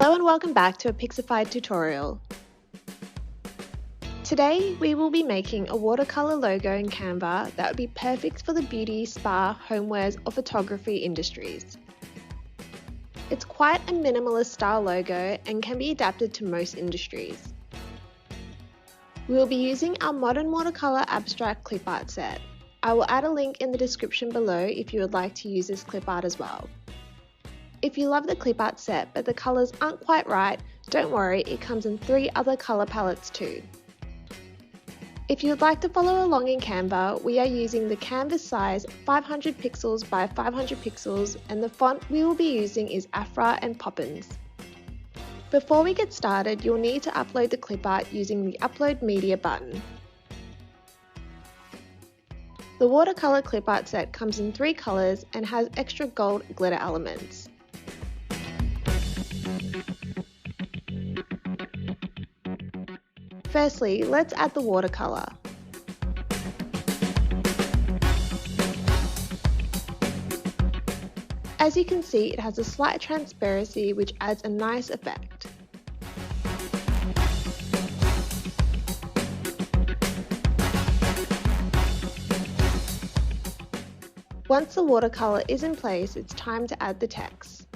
Hello and welcome back to a Pixafied tutorial. Today we will be making a watercolour logo in Canva that would be perfect for the beauty, spa, homewares or photography industries. It's quite a minimalist style logo and can be adapted to most industries. We will be using our modern watercolour abstract clip art set. I will add a link in the description below if you would like to use this clip art as well. If you love the clip art set but the colours aren't quite right, don't worry, it comes in 3 other colour palettes too. If you would like to follow along in Canva, we are using the canvas size 500 pixels by 500 pixels and the font we will be using is Afra and Poppins. Before we get started, you'll need to upload the clip art using the Upload Media button. The watercolour clip art set comes in 3 colours and has extra gold glitter elements. Firstly, let's add the watercolour. As you can see, it has a slight transparency which adds a nice effect. Once the watercolour is in place, it's time to add the text.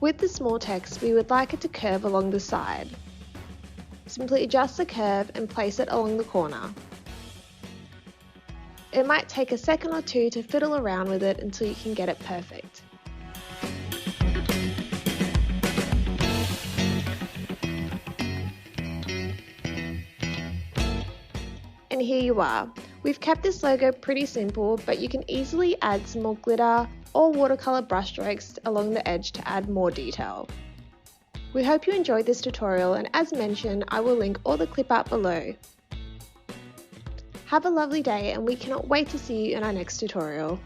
With the small text, we would like it to curve along the side. Simply adjust the curve and place it along the corner. It might take a second or two to fiddle around with it until you can get it perfect. And here you are. We've kept this logo pretty simple, but you can easily add some more glitter or watercolour brushstrokes along the edge to add more detail. We hope you enjoyed this tutorial, and as mentioned, I will link all the clip art below. Have a lovely day and we cannot wait to see you in our next tutorial.